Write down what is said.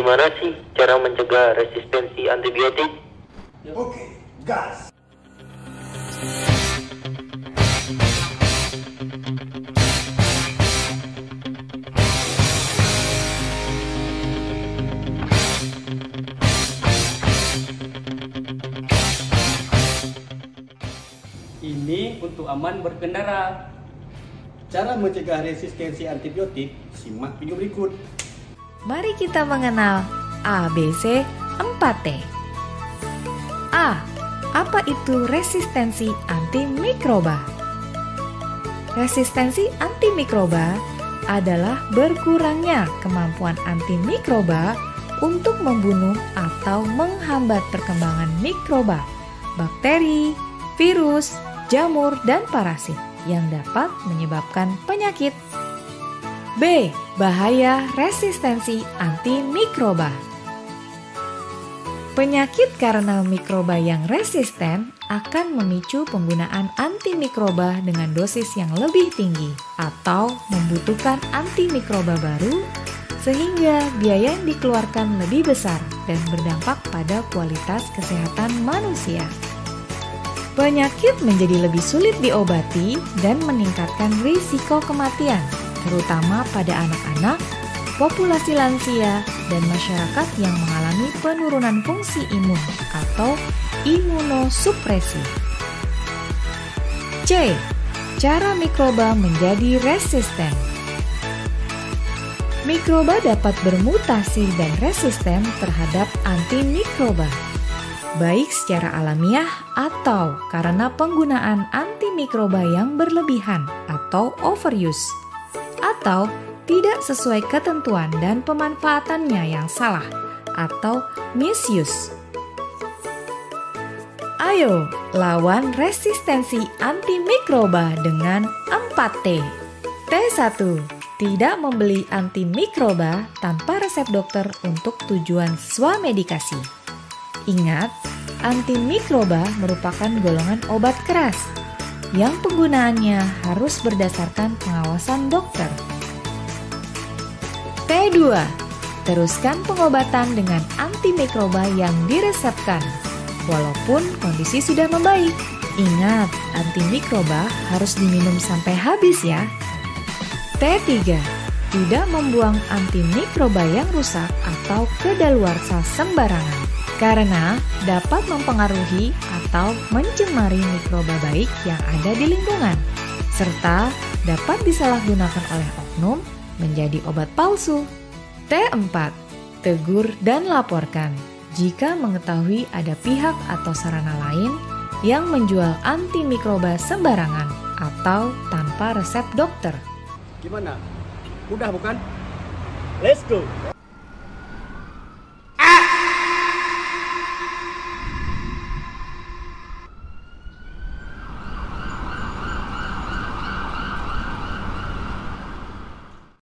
Gimana sih cara mencegah resistensi antibiotik? Oke, gas. Ini untuk aman berkendara. Cara mencegah resistensi antibiotik, simak video berikut. Mari kita mengenal ABC 4T. A. Apa itu resistensi antimikroba? Resistensi antimikroba adalah berkurangnya kemampuan antimikroba untuk membunuh atau menghambat perkembangan mikroba, bakteri, virus, jamur, dan parasit yang dapat menyebabkan penyakit. B. Bahaya resistensi antimikroba. Penyakit karena mikroba yang resisten akan memicu penggunaan antimikroba dengan dosis yang lebih tinggi atau membutuhkan antimikroba baru sehingga biaya yang dikeluarkan lebih besar dan berdampak pada kualitas kesehatan manusia. Penyakit menjadi lebih sulit diobati dan meningkatkan risiko kematian, terutama pada anak-anak, populasi lansia, dan masyarakat yang mengalami penurunan fungsi imun atau imunosupresi. C. Cara mikroba menjadi resisten. Mikroba dapat bermutasi dan resisten terhadap antimikroba, baik secara alamiah atau karena penggunaan antimikroba yang berlebihan atau overuse, atau tidak sesuai ketentuan dan pemanfaatannya yang salah atau misuse. Ayo lawan resistensi antimikroba dengan 4T. T1. Tidak membeli antimikroba tanpa resep dokter untuk tujuan swadmedikasi. Ingat, antimikroba merupakan golongan obat keras yang penggunaannya harus berdasarkan pengawasan dokter. T2. Teruskan pengobatan dengan antimikroba yang diresepkan, walaupun kondisi sudah membaik. Ingat, antimikroba harus diminum sampai habis ya. T3. Tidak membuang antimikroba yang rusak atau kedaluarsa sembarangan, karena dapat mempengaruhi atau mencemari mikroba baik yang ada di lingkungan, serta dapat disalahgunakan oleh oknum menjadi obat palsu. T4. Tegur dan laporkan jika mengetahui ada pihak atau sarana lain yang menjual antimikroba sembarangan atau tanpa resep dokter. Gimana? Mudah bukan? Let's go!